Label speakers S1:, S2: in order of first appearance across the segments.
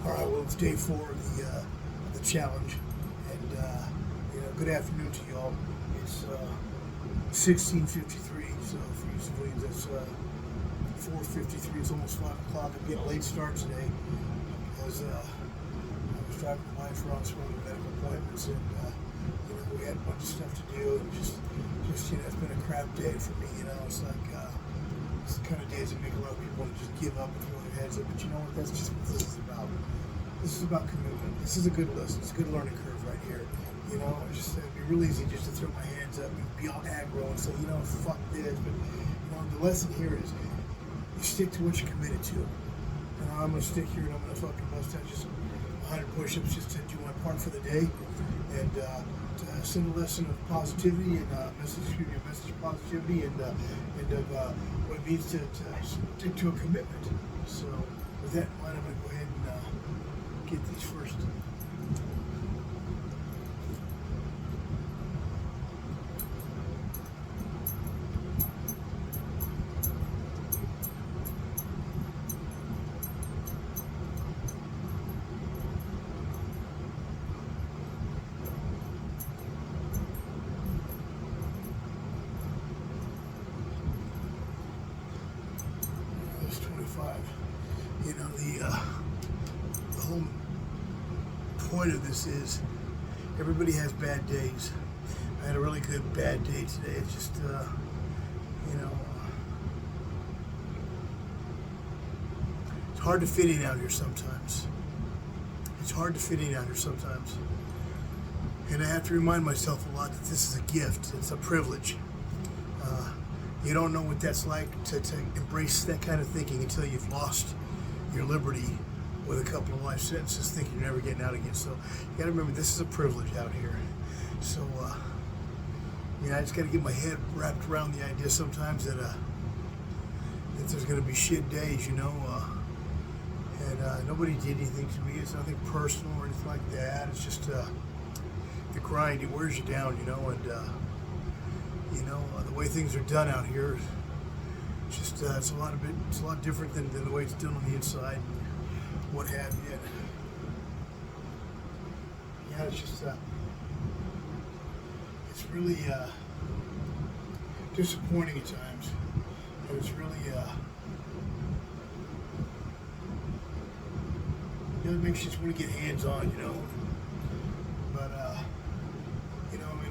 S1: All right, well, it's day 4 of the challenge, and good afternoon to y'all. It's 16:53, so for you civilians, that's 4:53. It's almost 5 o'clock. I'm getting a late start today because I was driving my wife around some other medical appointments, and we had a bunch of stuff to do, and just it's been a crap day for me. It's like it's the kind of days that make a lot of people want to just give up and throw their heads up. But you know what? That's just what this is about. This is about commitment. This is a good lesson. It's a good learning curve right here. It'd be real easy just to throw my hands up and be all aggro and say, fuck this. But the lesson here is you stick to what you're committed to. I'm gonna stick here and I'm gonna fucking bust out just 100 push-ups just to do my part for the day, and to send a lesson of positivity and a message of positivity and of what it means to stick to a commitment. So with that in mind, I'm gonna go ahead and get these first. There's 25. The whole point of this is everybody has bad days. I had a really good bad day today. It's just, it's hard to fit in out here sometimes. And I have to remind myself a lot that this is a gift. It's a privilege. You don't know what that's like to embrace that kind of thinking until you've lost your liberty with a couple of life sentences, thinking you're never getting out again. So you got to remember, this is a privilege out here. So I just got to get my head wrapped around the idea sometimes that there's going to be shit days, and nobody did anything to me. It's nothing personal or anything like that. It's just the grind. It wears you down, and the way things are done out here, it's just it's a lot different than the way it's done on the inside, and what have you. Yeah, it's just it's really disappointing at times, and it's really it makes you just want to get hands on, but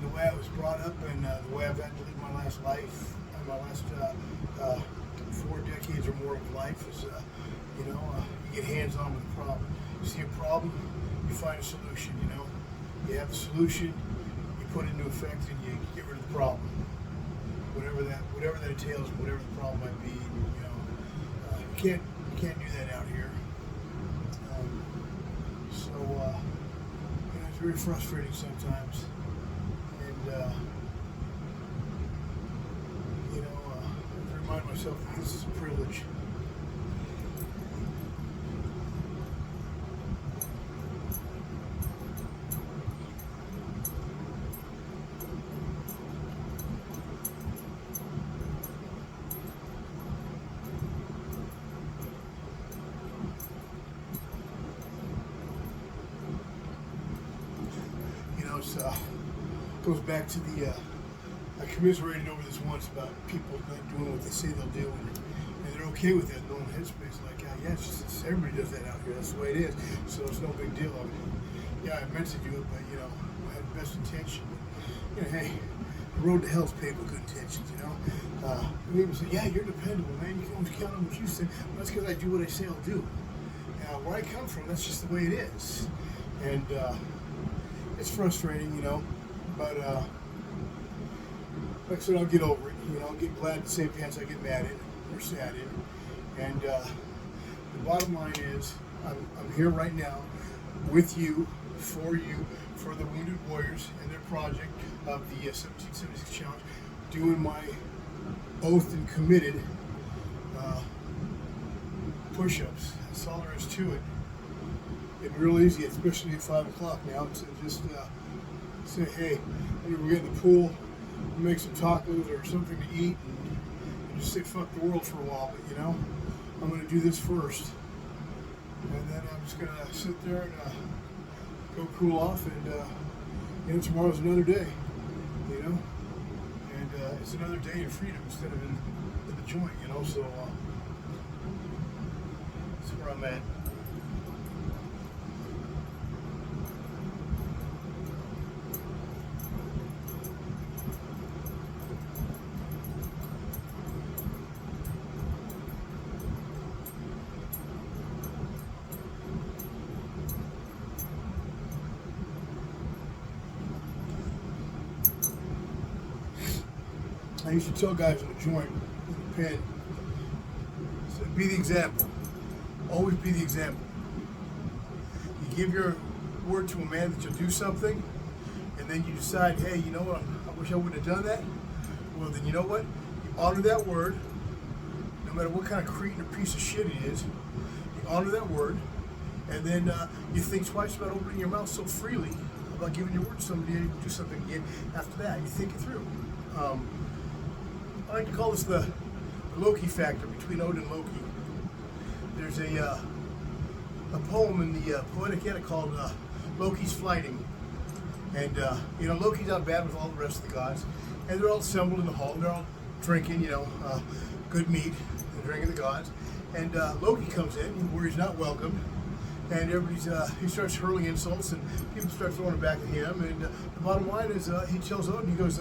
S1: the way I was brought up and the way I've had to live my last life, my last 4 decades or more of life is, you get hands on with a problem. You see a problem, you find a solution. You have a solution, you put it into effect, and you get rid of the problem, whatever that entails, whatever the problem might be. You can't do that out here. It's very frustrating sometimes, and I have to remind myself that this is a privilege. Goes back to I commiserated over this once about people not doing what they say they'll do, and they're okay with that in their own headspace. Like, yeah, everybody does that out here. That's the way it is. So it's no big deal. I meant to do it, but I had the best intention. Hey, the road to hell's paved with good intentions. People say, yeah, you're dependable, man. You can always count on what you say. Well, that's because I do what I say I'll do. Where I come from, that's just the way it is, and it's frustrating, but like I said, I'll get over it. I'll get glad at the same pants I get mad in or sad in. And the bottom line is, I'm here right now with you, for the Wounded Warriors and their project of the 1776 Challenge, doing my oath and committed push-ups. That's all there is to it. It's real easy, especially at 5 o'clock now, to just say, hey, we're in the pool, make some tacos or something to eat, and just say fuck the world for a while. But I'm going to do this first, and then I'm just gonna sit there and go cool off, and tomorrow's another day, and it's another day in freedom instead of in the joint, so that's where I'm at. I used to tell guys in the joint, with the pen, so be the example. Always be the example. You give your word to a man that you'll do something, and then you decide, hey, you know what, I wish I wouldn't have done that. Well, then you know what? You honor that word, no matter what kind of cretin or piece of shit it is. You honor that word, and then you think twice about opening your mouth so freely about giving your word to somebody to do something again. After that, you think it through. I like to call this the Loki factor between Odin and Loki. There's a poem in the Poetic Edda called Loki's Flighting. And, Loki's out bad with all the rest of the gods. And they're all assembled in the hall. They're all drinking, good meat. They're drinking the gods. And Loki comes in where he's not welcomed. And he starts hurling insults, and people start throwing it back at him. And the bottom line is, he tells Odin, he goes,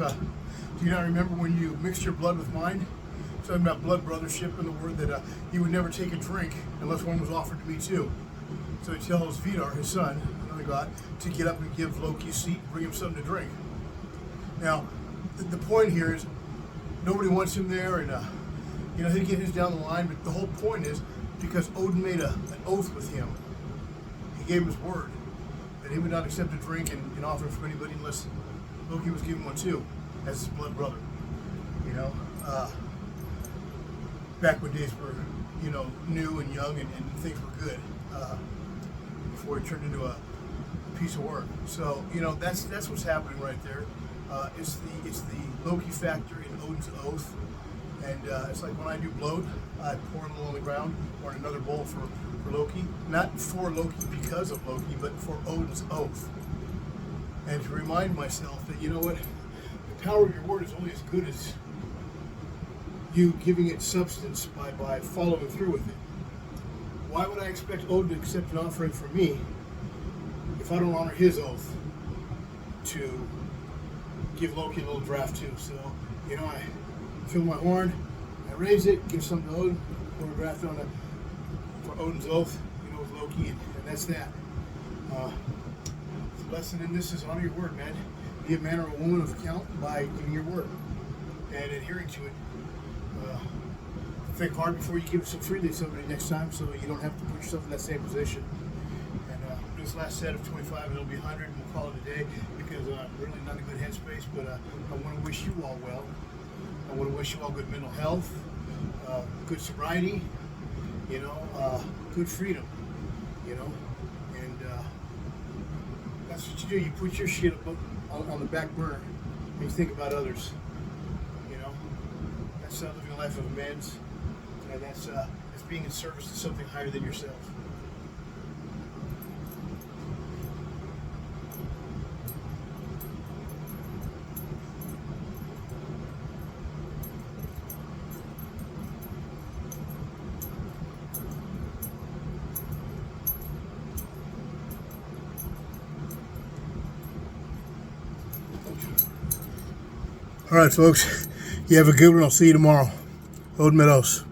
S1: do you not remember when you mixed your blood with mine? Talking about blood brothership and the word that you would never take a drink unless one was offered to me too. So he tells Vidar, his son, another god, to get up and give Loki a seat and bring him something to drink. Now, the point here is nobody wants him there, and he'll get his down the line, but the whole point is because Odin made an oath with him. He gave him his word that he would not accept a drink and offer it from anybody unless Loki was given one too, as his blood brother. Back when days were, new and young and things were good, before it turned into a piece of work. So, that's what's happening right there. It's the Loki factor in Odin's oath. And it's like when I do bloat, I pour a little on the ground or in another bowl for Loki. Not for Loki because of Loki, but for Odin's oath. And to remind myself that, the power of your word is only as good as you giving it substance by following through with it. Why would I expect Odin to accept an offering from me if I don't honor his oath to give Loki a little draft too? So, I fill my horn, I raise it, give some to Odin, pour a draft on it for Odin's oath, with Loki, and that's that. The lesson in this is honor your word, man. Be a man or a woman of account by giving your word and adhering to it. Think hard before you give it so freely to somebody next time, so you don't have to put yourself in that same position. And this last set of 25, it'll be 100, and we'll call it a day because I'm really not in a good headspace. But I want to wish you all well. I want to wish you all good mental health, good sobriety, good freedom, and that's what you do. You put your shit on the back burner and you think about others. That's living a life of amends, and that's being in service to something higher than yourself. All right, folks. You have a good one. I'll see you tomorrow. Odin Meadows.